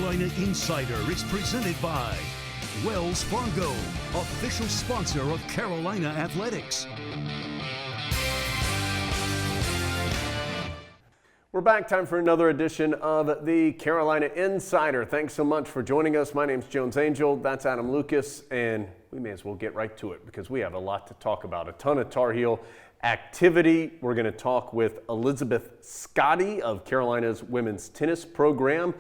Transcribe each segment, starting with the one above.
Carolina Insider is presented by Wells Fargo, official sponsor of Carolina Athletics. We're back. Time for another edition of the Carolina Insider. Thanks so much for joining us. My name's Jones Angel. That's Adam Lucas, and we may as well get right to it because we have a lot to talk about. A ton of Tar Heel activity. We're going to talk with Elizabeth Scotty of Carolina's women's tennis program,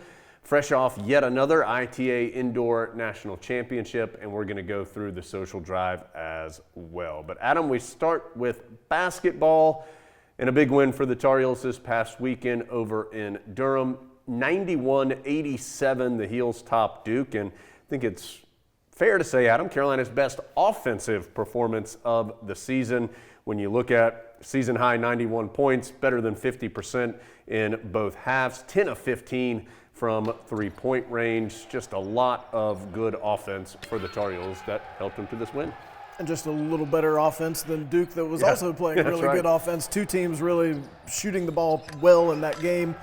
fresh off yet another ITA Indoor National Championship, and we're going to go through the social drive as well. But Adam, we start with basketball. And a big win for the Tar Heels this past weekend over in Durham. 91-87, the Heels top Duke. And I think it's fair to say, Adam, Carolina's best offensive performance of the season. When you look at season high 91 points, better than 50% in both halves, 10 of 15 from three-point range. Just a lot of good offense for the Tar Heels that helped them to this win. And just a little better offense than Duke that was also playing really good offense. Two teams really shooting the ball well in that game.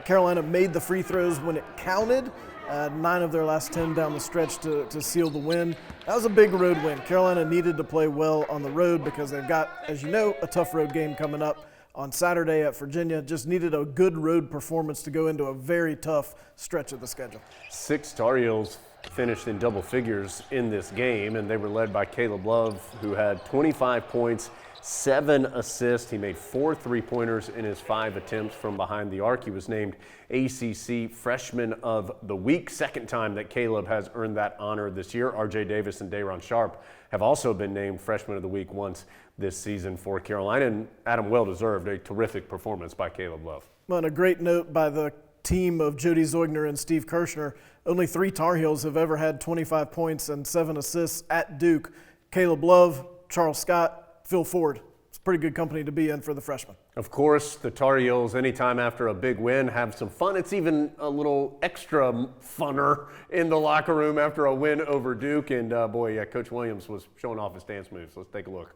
Carolina made the free throws when it counted. 9 of their last 10 down the stretch to seal the win. That was a big road win. Carolina needed to play well on the road because they've got, as you know, a tough road game coming up on Saturday at Virginia. Just needed a good road performance to go into a very tough stretch of the schedule. 6 Tar Heels finished in double figures in this game, and they were led by Caleb Love, who had 25 points, 7 assists. He made 4 three-pointers in his 5 attempts from behind the arc. He was named ACC Freshman of the Week, second time that Caleb has earned that honor this year. RJ Davis and Day'Ron Sharp have also been named Freshman of the Week once this season for Carolina, and Adam, well-deserved, a terrific performance by Caleb Love. Well, and a great note by the team of Jody Zeugner and Steve Kirshner. Only 3 Tar Heels have ever had 25 points and 7 assists at Duke. Caleb Love, Charles Scott, Phil Ford. It's pretty good company to be in for the freshmen. Of course, the Tar Heels, anytime after a big win, have some fun. It's even a little extra funner in the locker room after a win over Duke. And Coach Williams was showing off his dance moves. Let's take a look.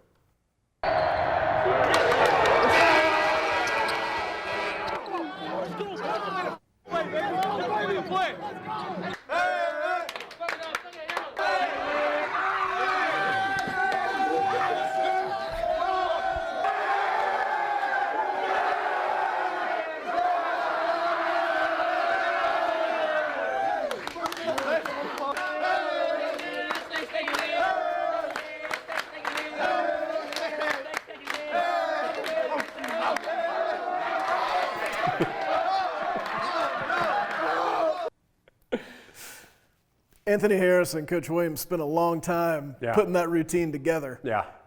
Anthony Harris and Coach Williams spent a long time putting that routine together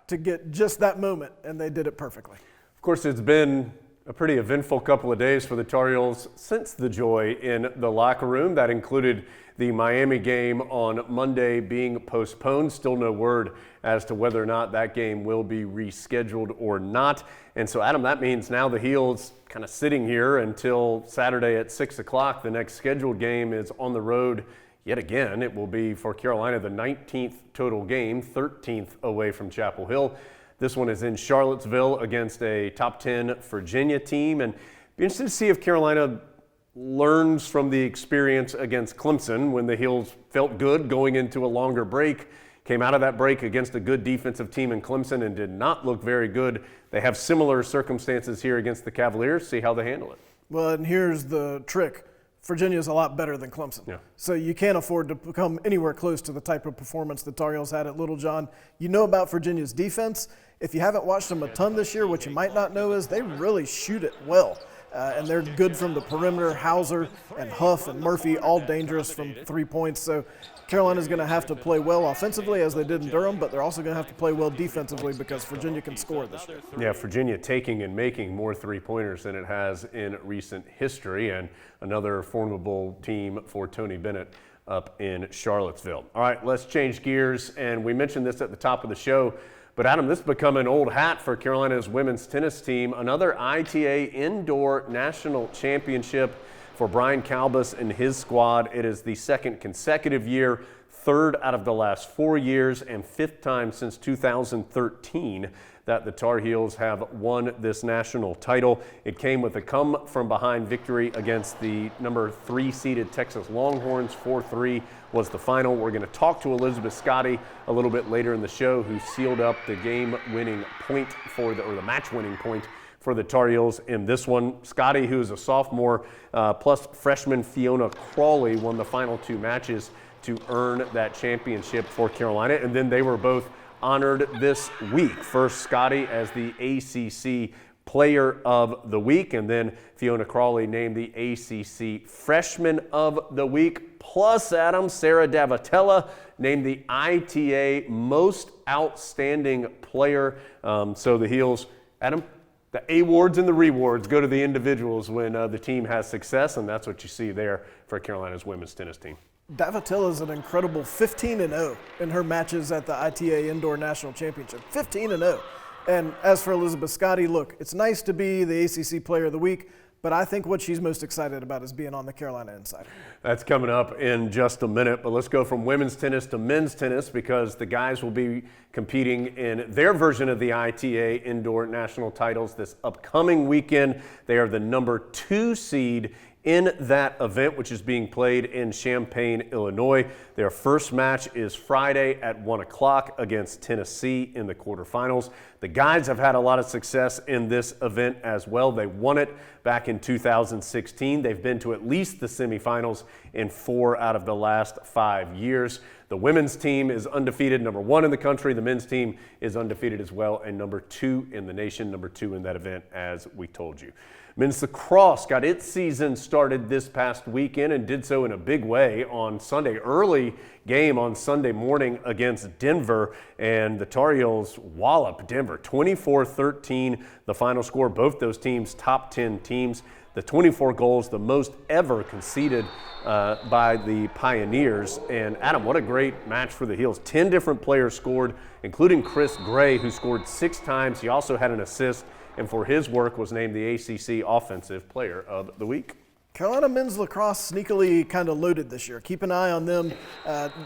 to get just that moment, and they did it perfectly. Of course, it's been a pretty eventful couple of days for the Tar Heels since the joy in the locker room. That included the Miami game on Monday being postponed. Still no word as to whether or not that game will be rescheduled or not. And so, Adam, that means now the Heels kind of sitting here until Saturday at 6 o'clock. The next scheduled game is on the road. Yet again, it will be for Carolina the 19th total game, 13th away from Chapel Hill. This one is in Charlottesville against a top 10 Virginia team. And be interested to see if Carolina learns from the experience against Clemson when the Heels felt good going into a longer break. Came out of that break against a good defensive team in Clemson and did not look very good. They have similar circumstances here against the Cavaliers. See how they handle it. Well, and here's the trick. Virginia is a lot better than Clemson. So you can't afford to come anywhere close to the type of performance the Tar Heels had at Little John. You know about Virginia's defense. If you haven't watched them a ton this year, what you might not know is they really shoot it well. And they're good from the perimeter. Hauser and Huff and Murphy, all dangerous from 3 points. So Carolina's going to have to play well offensively as they did in Durham, but they're also going to have to play well defensively because Virginia can score this year. Yeah, Virginia taking and making more three-pointers than it has in recent history, and another formidable team for Tony Bennett up in Charlottesville. All right, let's change gears, and we mentioned this at the top of the show, but Adam, this has become an old hat for Carolina's women's tennis team. Another ITA Indoor National Championship for Brian Kalbus and his squad. It is the second consecutive year, third out of the last 4 years and fifth time since 2013 that the Tar Heels have won this national title. It came with a come-from-behind victory against the number 3 seeded Texas Longhorns. 4-3 was the final. We're going to talk to Elizabeth Scotty a little bit later in the show, who sealed up the game-winning point or the match-winning point for the Tar Heels in this one. Scotty, who is a sophomore, plus freshman Fiona Crawley, won the final 2 matches to earn that championship for Carolina, and then they were both honored this week. First, Scotty as the ACC Player of the Week, and then Fiona Crawley named the ACC Freshman of the Week. Plus, Adam, Sarah Davatella named the ITA Most Outstanding Player. So the Heels, Adam, the awards and the rewards go to the individuals when the team has success, and that's what you see there for Carolina's women's tennis team. Davatella is an incredible 15-0 in her matches at the ITA Indoor National Championship. 15-0. And as for Elizabeth Scotty, look, it's nice to be the ACC Player of the Week, but I think what she's most excited about is being on the Carolina Insider. That's coming up in just a minute, but let's go from women's tennis to men's tennis, because the guys will be competing in their version of the ITA Indoor National Titles this upcoming weekend. They are the number 2 seed in that event, which is being played in Champaign, Illinois. Their first match is Friday at 1 o'clock against Tennessee in the quarterfinals. The guys have had a lot of success in this event as well. They won it back in 2016. They've been to at least the semifinals in 4 out of the last 5 years. The women's team is undefeated, number 1 in the country. The men's team is undefeated as well, and number 2 in the nation, number 2 in that event, as we told you. Men's lacrosse got its season started this past weekend and did so in a big way on Sunday. Early game on Sunday morning against Denver, and the Tar Heels wallop Denver 24-13, the final score. Both those teams top 10 teams. The 24 goals, the most ever conceded by the Pioneers. And Adam, what a great match for the Heels. 10 different players scored, including Chris Gray, who scored 6 times. He also had an assist, and for his work was named the ACC Offensive Player of the Week. Carolina men's lacrosse sneakily kind of loaded this year. Keep an eye on them.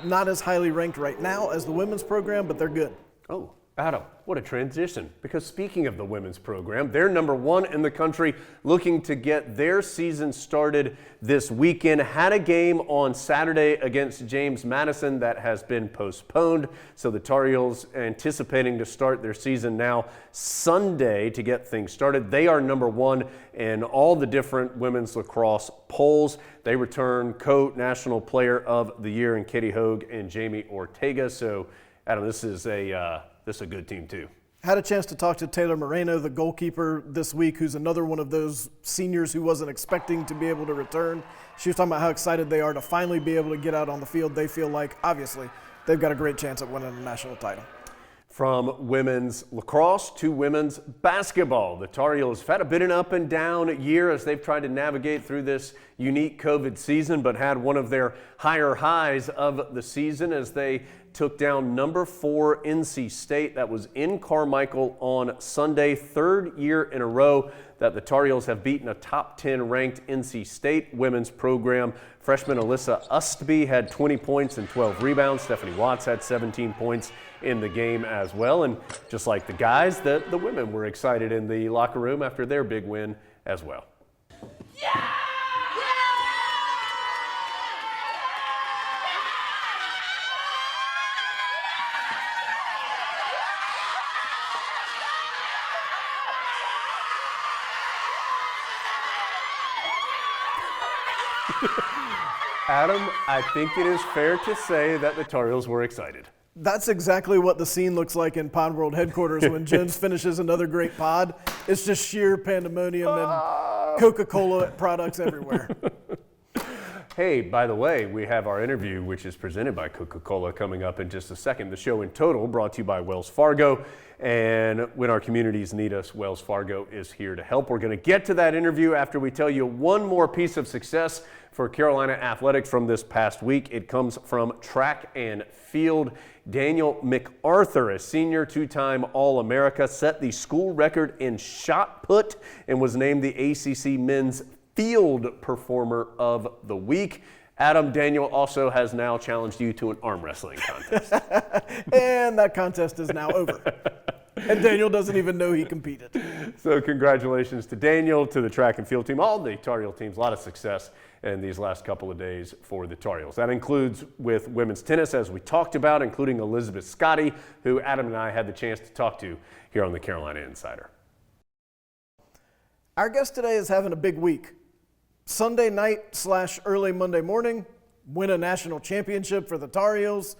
Not as highly ranked right now as the women's program, but they're good. Oh, Adam, what a transition. Because speaking of the women's program, they're number 1 in the country, looking to get their season started this weekend. Had a game on Saturday against James Madison that has been postponed. So the Tar Heels anticipating to start their season now Sunday to get things started. They are number 1 in all the different women's lacrosse polls. They return co-national player of the year in Katie Hogue and Jamie Ortega. So Adam, this is a good team too. Had a chance to talk to Taylor Moreno, the goalkeeper, this week, who's another one of those seniors who wasn't expecting to be able to return. She was talking about how excited they are to finally be able to get out on the field. They feel like, obviously, they've got a great chance at winning a national title. From women's lacrosse to women's basketball, the Tar Heels have had a bit of an up and down year as they've tried to navigate through this unique COVID season, but had one of their higher highs of the season as they took down number 4 NC State. That was in Carmichael on Sunday. 3rd year in a row that the Tar Heels have beaten a top 10 ranked NC State women's program. Freshman Alyssa Ustby had 20 points and 12 rebounds. Stephanie Watts had 17 points in the game as well. And just like the guys, the women were excited in the locker room after their big win as well. Yeah! Adam, I think it is fair to say that the Tar Heels were excited. That's exactly what the scene looks like in Pod World headquarters when Jones finishes another great pod. It's just sheer pandemonium and Coca-Cola products everywhere. Hey, by the way, we have our interview, which is presented by Coca-Cola, coming up in just a second. The show in total brought to you by Wells Fargo. And when our communities need us, Wells Fargo is here to help. We're going to get to that interview after we tell you one more piece of success for Carolina athletics from this past week. It comes from track and field. Daniel MacArthur, a senior 2-time All-America, set the school record in shot put and was named the ACC Men's Field Performer of the Week. Adam, Daniel also has now challenged you to an arm wrestling contest. And that contest is now over. And Daniel doesn't even know he competed. So congratulations to Daniel, to the track and field team, all the Tar Heel teams. A lot of success in these last couple of days for the Tar Heels. That includes with women's tennis, as we talked about, including Elizabeth Scotty, who Adam and I had the chance to talk to here on the Carolina Insider. Our guest today is having a big week. Sunday night / early Monday morning, win a national championship for the Tar Heels.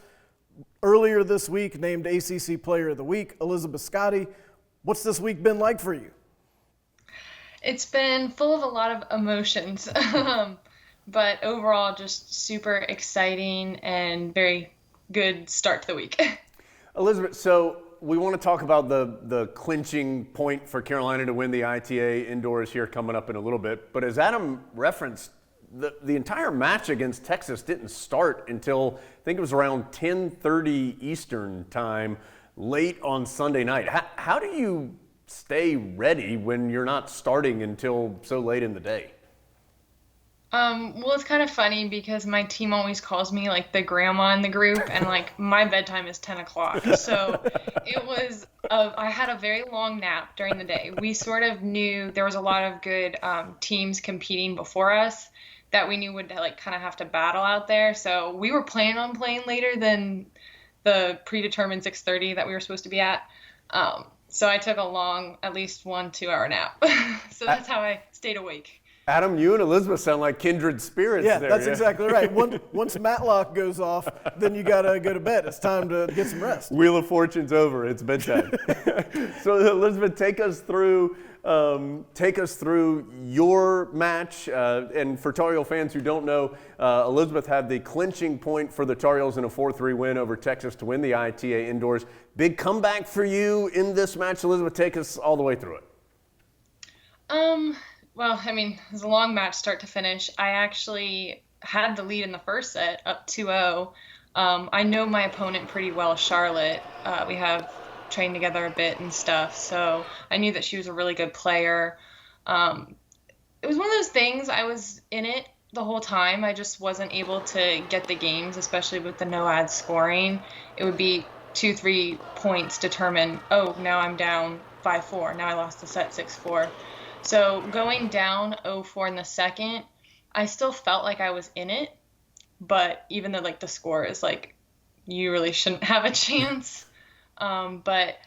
Earlier this week, named ACC Player of the Week, Elizabeth Scotty. What's this week been like for you? It's been full of a lot of emotions, but overall just super exciting and very good start to the week. Elizabeth, so we want to talk about the clinching point for Carolina to win the ITA indoors here coming up in a little bit. But as Adam referenced, the entire match against Texas didn't start until I think it was around 10:30 Eastern time, late on Sunday night. How do you stay ready when you're not starting until so late in the day? Well, it's kind of funny because my team always calls me like the grandma in the group, and like my bedtime is 10 o'clock. So it was, I had a very long nap during the day. We sort of knew there was a lot of good teams competing before us that we knew would like kind of have to battle out there. So we were planning on playing later than the predetermined 6:30 that we were supposed to be at. So I took a long, at least 1-2 hour nap. So that's how I stayed awake. Adam, you and Elizabeth sound like kindred spirits there. That's exactly right. Once Matlock goes off, then you got to go to bed. It's time to get some rest. Wheel of Fortune's over. It's bedtime. So Elizabeth, take us through your match. And for Tar Heel fans who don't know, Elizabeth had the clinching point for the Tar Heels in a 4-3 win over Texas to win the ITA indoors. Big comeback for you in this match. Elizabeth, take us all the way through it. Well, I mean, it was a long match start to finish. I actually had the lead in the first set, up 2-0. I know my opponent pretty well, Charlotte. We have trained together a bit and stuff, so I knew that she was a really good player. It was one of those things, I was in it the whole time. I just wasn't able to get the games, especially with the no ad scoring. It would be 2-3 points determine, oh, now I'm down 5-4. Now I lost the set 6-4. So going down 0-4 in the second, I still felt like I was in it, but even though like the score is like, you really shouldn't have a chance. But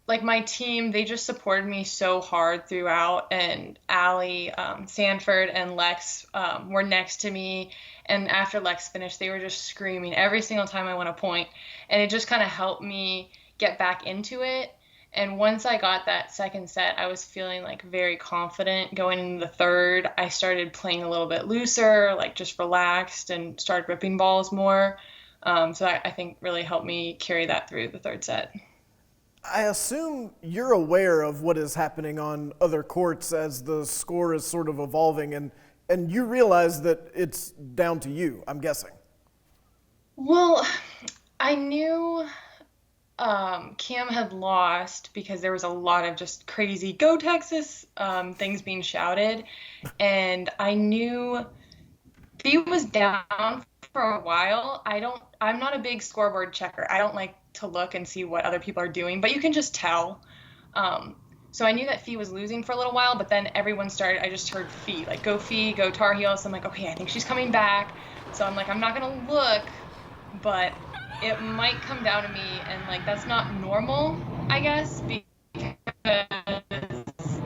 like my team, they just supported me so hard throughout, and Allie, Sanford, and Lex were next to me. And after Lex finished, they were just screaming every single time I won a point, and it just kind of helped me get back into it. And once I got that second set, I was feeling like very confident going into the third. I started playing a little bit looser, like just relaxed, and started ripping balls more. So that I think really helped me carry that through the third set. I assume you're aware of what is happening on other courts as the score is sort of evolving, and you realize that it's down to you, I'm guessing. Well, I knew Cam had lost because there was a lot of just crazy "Go Texas" things being shouted, and I knew he was down for a while. I'm not a big scoreboard checker. I don't like to look and see what other people are doing, but you can just tell. So I knew that Fee was losing for a little while, but then everyone started, I just heard Fee, like go Fee, go Tar Heels. So I'm like, okay, I think she's coming back. So I'm like, I'm not gonna look, but it might come down to me, and like that's not normal, I guess, because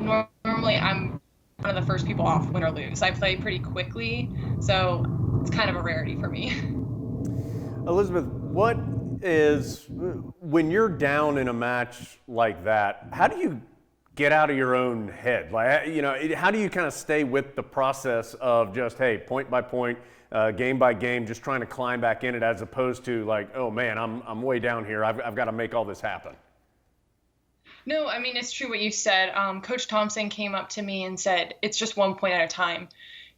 normally I'm one of the first people off, win or lose. I play pretty quickly, so it's kind of a rarity for me. Elizabeth, what is, when you're down in a match like that, how do you get out of your own head? Like, you know, how do you kind of stay with the process of just, hey, point by point, game by game, just trying to climb back in it, as opposed to like, oh man, I'm way down here. I've got to make all this happen. No, I mean, it's true what you said. Coach Thompson came up to me and said, it's just 1 point at a time.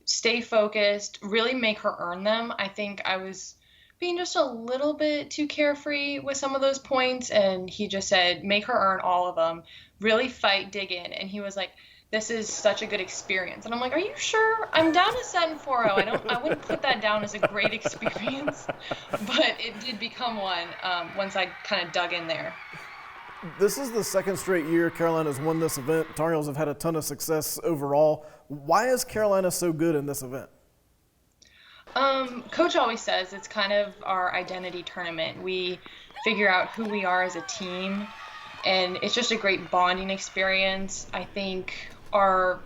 Stay focused, really make her earn them. I think I was being just a little bit too carefree with some of those points, and he just said, make her earn all of them, really fight, dig in. And he was like, this is such a good experience. And I'm like, are you sure? I'm down to set in 4-0. I wouldn't put that down as a great experience, but it did become one once I kind of dug in there. This is the second straight year Carolina's won this event. Tar Heels have had a ton of success overall. Why is Carolina so good in this event? Coach always says it's kind of our identity tournament. We figure out who we are as a team, and it's just a great bonding experience. I think our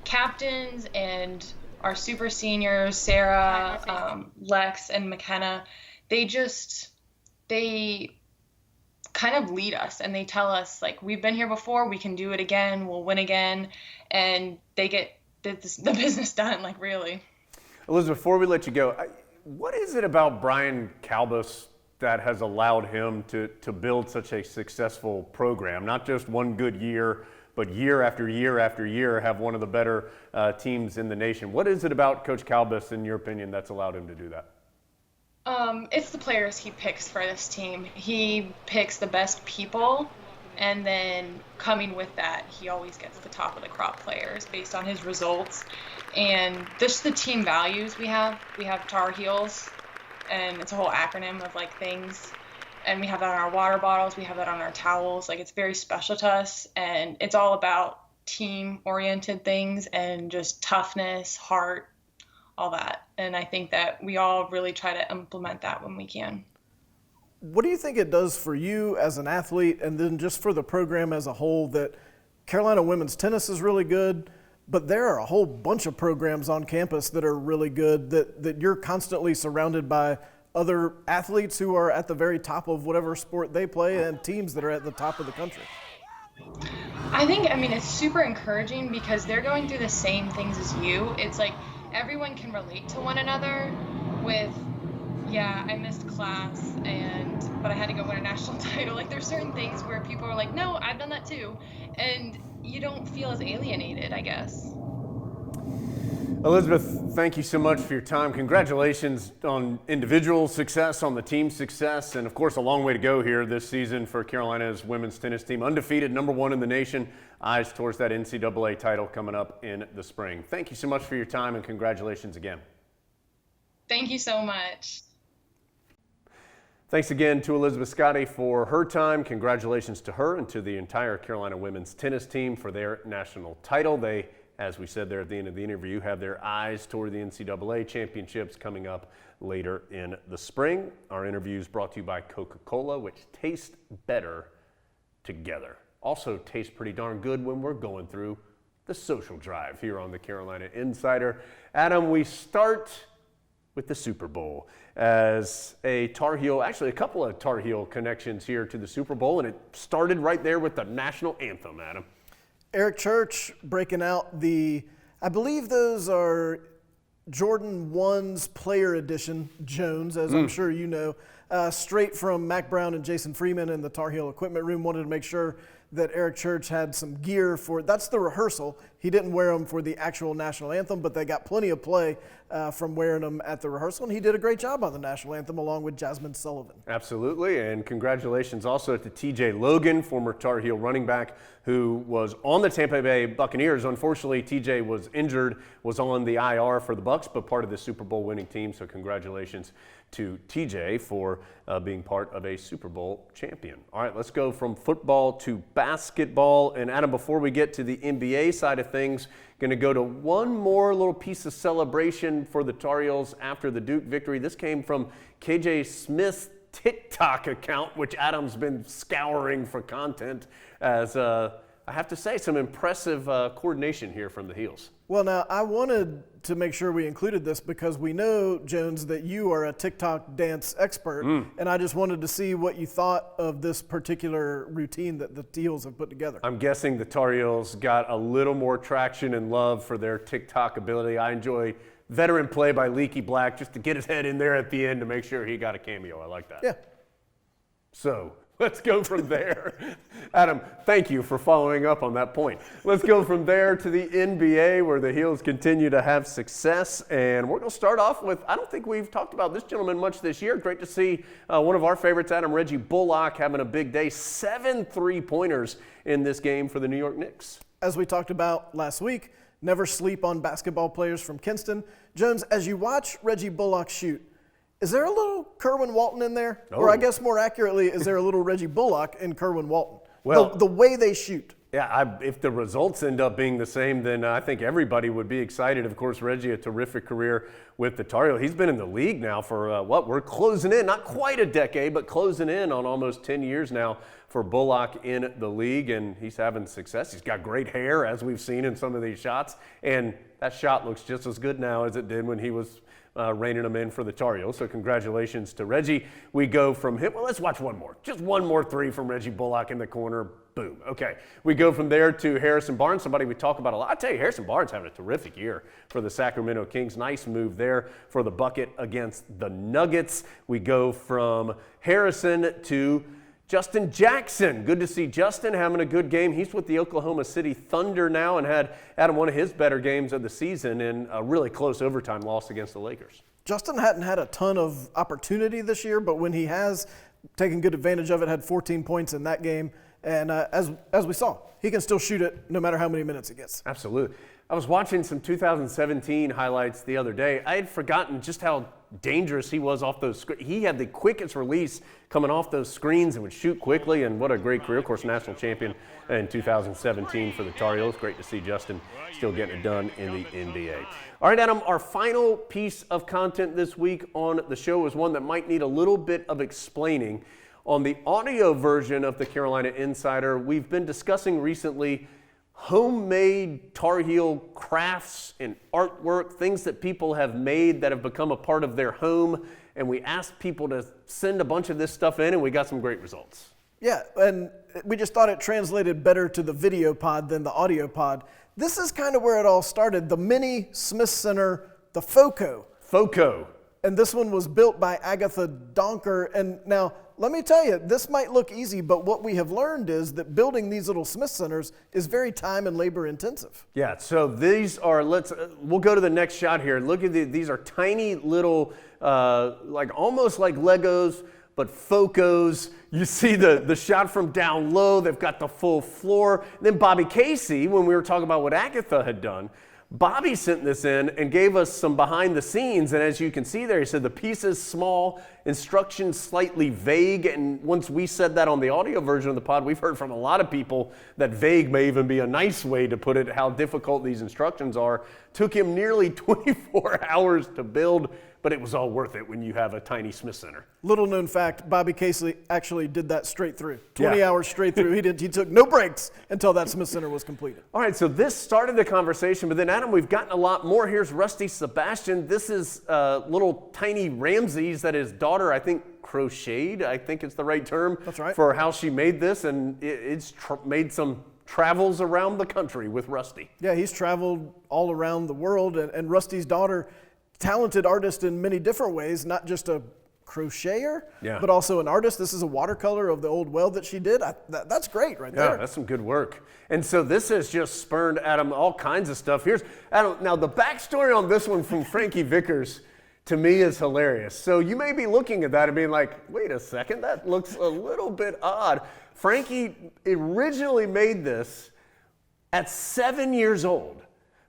captains and our super seniors, Sarah, Lex, and McKenna, they kind of lead us, and they tell us, like, we've been here before, we can do it again, we'll win again, and they get the business done, like, really. Elizabeth, before we let you go, what is it about Brian Kalbus that has allowed him to build such a successful program? Not just one good year, but year after year after year have one of the better teams in the nation. What is it about Coach Kalbus, in your opinion, that's allowed him to do that? It's the players he picks for this team. He picks the best people, and then coming with that, he always gets the top of the crop players based on his results. And just the team values we have. We have Tar Heels, and it's a whole acronym of like things. And we have that on our water bottles. We have that on our towels. Like, it's very special to us, and it's all about team-oriented things and just toughness, heart, all that. And I think that we all really try to implement that when we can. What do you think it does for you as an athlete, and then just for the program as a whole, that Carolina women's tennis is really good, but there are a whole bunch of programs on campus that are really good, that you're constantly surrounded by other athletes who are at the very top of whatever sport they play, and teams that are at the top of the country? I mean, it's super encouraging because they're going through the same things as you. It's like everyone can relate to one another with, yeah, I missed class, but I had to go win a national title. Like, there's certain things where people are like, no, I've done that too. And you don't feel as alienated, I guess. Elizabeth, thank you so much for your time. Congratulations on individual success, on the team success, and of course a long way to go here this season for Carolina's women's tennis team. Undefeated, #1 in the nation. Eyes towards that NCAA title coming up in the spring. Thank you so much for your time, and congratulations again. Thank you so much. Thanks again to Elizabeth Scotty for her time. Congratulations to her and to the entire Carolina women's tennis team for their national title. They, as we said there at the end of the interview, have their eyes toward the NCAA championships coming up later in the spring. Our interview is brought to you by Coca-Cola, which tastes better together. Also tastes pretty darn good when we're going through the social drive here on the Carolina Insider. Adam, we start with the Super Bowl as a Tar Heel, actually a couple of Tar Heel connections here to the Super Bowl, and it started right there with the national anthem, Adam. Eric Church breaking out I believe those are Jordan 1's Player Edition Jones, as I'm sure you know, straight from Mac Brown and Jason Freeman in the Tar Heel equipment room. Wanted to make sure that Eric Church had some gear that's the rehearsal. He didn't wear them for the actual national anthem, but they got plenty of play from wearing them at the rehearsal, and he did a great job on the national anthem along with Jasmine Sullivan. Absolutely, and congratulations also to TJ Logan, former Tar Heel running back who was on the Tampa Bay Buccaneers. Unfortunately, TJ was injured, was on the IR for the Bucs, but part of the Super Bowl winning team, so congratulations to TJ for being part of a Super Bowl champion. All right, let's go from football to basketball. And Adam, before we get to the NBA side of things, going to go to one more little piece of celebration for the Tar Heels after the Duke victory. This came from KJ Smith's TikTok account, which Adam's been scouring for content, as I have to say, some impressive coordination here from the Heels. Well, now, I wanted to make sure we included this because we know, Jones, that you are a TikTok dance expert, and I just wanted to see what you thought of this particular routine that the Heels have put together. I'm guessing the Tar Heels got a little more traction and love for their TikTok ability. I enjoy veteran play by Leaky Black just to get his head in there at the end to make sure he got a cameo. I like that. Yeah. So let's go from there. Adam, thank you for following up on that point. Let's go from there to the NBA, where the Heels continue to have success. And we're going to start off with, I don't think we've talked about this gentleman much this year. Great to see one of our favorites, Adam, Reggie Bullock, having a big day. 7 3-pointers in this game for the New York Knicks. as we talked about last week, never sleep on basketball players from Kinston. Jones, as you watch Reggie Bullock shoot, is there a little Kerwin Walton in there? Oh. Or I guess more accurately, is there a little Reggie Bullock in Kerwin Walton? Well, the way they shoot. Yeah, if the results end up being the same, then I think everybody would be excited. Of course, Reggie, a terrific career with the Tar Heels. He's been in the league now for we're closing in, not quite a decade, but closing in on almost 10 years now for Bullock in the league, and he's having success. He's got great hair, as we've seen in some of these shots, and that shot looks just as good now as it did when he was reining them in for the Tar Heels. So congratulations to Reggie. We go from him. Well, let's watch one more. Just one more three from Reggie Bullock in the corner. Boom. Okay. We go from there to Harrison Barnes, somebody we talk about a lot. I tell you, Harrison Barnes having a terrific year for the Sacramento Kings. Nice move there for the bucket against the Nuggets. We go from Harrison to Justin Jackson. Good to see Justin having a good game. He's with the Oklahoma City Thunder now and had one of his better games of the season in a really close overtime loss against the Lakers. Justin hadn't had a ton of opportunity this year, but when he has taken good advantage of it, had 14 points in that game. And as we saw, he can still shoot it no matter how many minutes he gets. Absolutely. I was watching some 2017 highlights the other day. I had forgotten just how dangerous he was off those screens. He had the quickest release coming off those screens and would shoot quickly, and what a great career. Of course, national champion in 2017 for the Tar Heels. Great to see Justin still getting it done in the NBA. All right, Adam, our final piece of content this week on the show is one that might need a little bit of explaining. On the audio version of the Carolina Insider, we've been discussing recently homemade Tar Heel crafts and artwork, things that people have made that have become a part of their home. And we asked people to send a bunch of this stuff in, and we got some great results. Yeah, and we just thought it translated better to the video pod than the audio pod. This is kind of where it all started. The mini Smith Center, the FOCO. FOCO. And this one was built by Agatha Donker. And now, let me tell you, this might look easy, but what we have learned is that building these little Smith Centers is very time and labor intensive. Yeah, so these are, we'll go to the next shot here. Look at these are tiny little, almost like Legos, but FOCOs. You see the shot from down low. They've got the full floor. Then Bobby Casey, when we were talking about what Agatha had done, Bobby sent this in and gave us some behind the scenes, and as you can see there, he said the piece is small, instructions slightly vague, and once we said that on the audio version of the pod, we've heard from a lot of people that vague may even be a nice way to put it, how difficult these instructions are. Took him nearly 24 hours to build, but it was all worth it when you have a tiny Smith Center. Little known fact, Bobby Casey actually did that straight through. 20 hours straight through. He took no breaks until that Smith Center was completed. All right, so this started the conversation, but then Adam, we've gotten a lot more. Here's Rusty Sebastian. This is little tiny Ramses that his daughter, I think, crocheted, I think it's the right term. That's right. For how she made this, and it's made some travels around the country with Rusty. Yeah, he's traveled all around the world, and Rusty's daughter, talented artist in many different ways, not just a crocheter, but also an artist. This is a watercolor of the old well that she did. That's great right there. Yeah, that's some good work. And so this has just spurned, Adam, all kinds of stuff. Here's, Adam, now the backstory on this one from Frankie Vickers to me is hilarious. So you may be looking at that and being like, wait a second, that looks a little bit odd. Frankie originally made this at 7 years old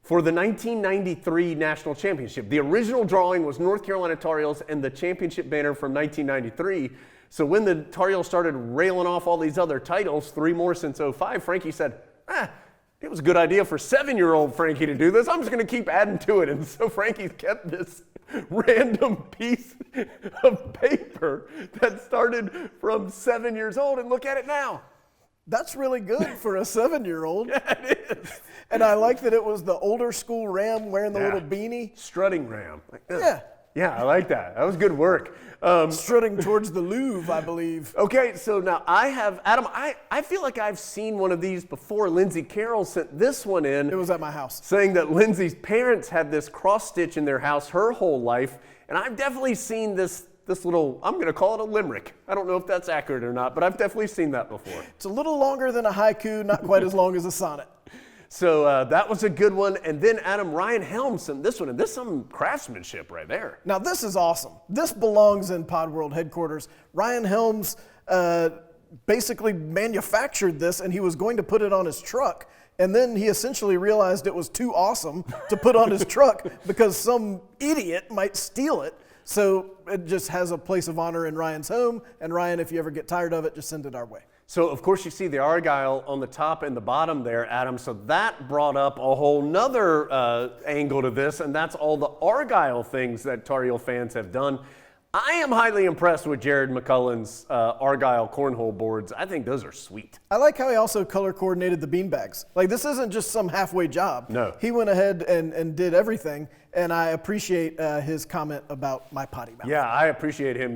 for the 1993 National Championship. The original drawing was North Carolina Tar Heels and the championship banner from 1993. So when the Tar Heels started railing off all these other titles, 3 more since 05, Frankie said, it was a good idea for 7-year-old Frankie to do this. I'm just gonna keep adding to it. And so Frankie kept this random piece of paper that started from 7 years old, and look at it now. That's really good for a 7-year-old. Yeah, it is. And I like that it was the older school Ram wearing the little beanie. Strutting Ram. Yeah, I like that. That was good work. strutting towards the Louvre, I believe. Okay, so now I have, Adam, I feel like I've seen one of these before. Lindsay Carroll sent this one in. It was at my house. Saying that Lindsay's parents had this cross stitch in their house her whole life. And I've definitely seen this little, I'm going to call it a limerick. I don't know if that's accurate or not, but I've definitely seen that before. It's a little longer than a haiku, not quite as long as a sonnet. So that was a good one. And then Adam, Ryan Helms sent this one, and this is some craftsmanship right there. Now this is awesome. This belongs in Pod World headquarters. Ryan Helms basically manufactured this, and he was going to put it on his truck. And then he essentially realized it was too awesome to put on his truck because some idiot might steal it. So it just has a place of honor in Ryan's home. And Ryan, if you ever get tired of it, just send it our way. So, of course, you see the Argyle on the top and the bottom there, Adam. So that brought up a whole nother angle to this, and that's all the Argyle things that Tar Heel fans have done. I am highly impressed with Jared McCullen's Argyle cornhole boards. I think those are sweet. I like how he also color coordinated the beanbags. Like, this isn't just some halfway job. No. He went ahead and did everything, and I appreciate his comment about my potty mouth. Yeah, I appreciate him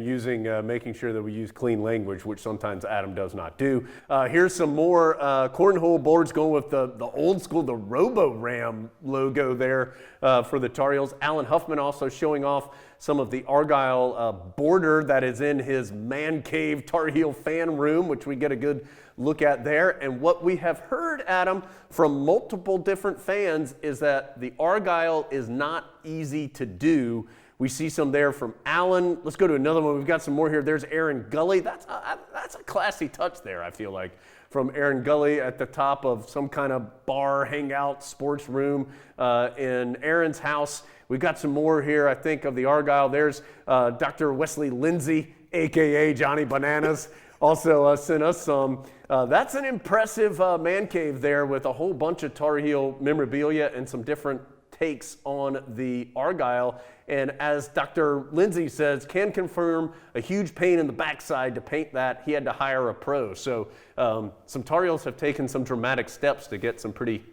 making sure that we use clean language, which sometimes Adam does not do. Here's some more cornhole boards going with the old school, the Robo-Ram logo there for the Tar Heels. Alan Huffman also showing off some of the Argyle border that is in his man cave Tar Heel fan room, which we get a good look at there. And what we have heard, Adam, from multiple different fans is that the Argyle is not easy to do. We see some there from Alan. Let's go to another one. We've got some more here. There's Aaron Gully. That's a classy touch there, I feel like, from Aaron Gully at the top of some kind of bar, hangout, sports room in Aaron's house. We've got some more here, I think, of the Argyle. There's Dr. Wesley Lindsay, a.k.a. Johnny Bananas, also sent us some. That's an impressive man cave there with a whole bunch of Tar Heel memorabilia and some different takes on the Argyle. And as Dr. Lindsay says, can confirm a huge pain in the backside to paint that. He had to hire a pro. So some Tar Heels have taken some dramatic steps to get some pretty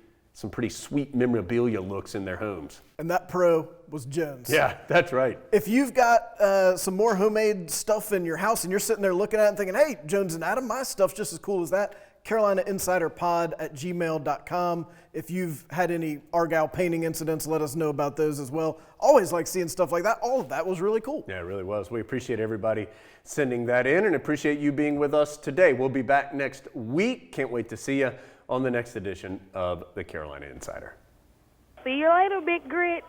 sweet memorabilia looks in their homes. And that pro was Jones. Yeah, that's right. If you've got some more homemade stuff in your house and you're sitting there looking at it and thinking, hey, Jones and Adam, my stuff's just as cool as that, CarolinaInsiderPod@gmail.com. If you've had any Argyle painting incidents, let us know about those as well. Always like seeing stuff like that. All of that was really cool. Yeah, it really was. We appreciate everybody sending that in and appreciate you being with us today. We'll be back next week. Can't wait to see you on the next edition of the Carolina Insider. See you later, Big Grit.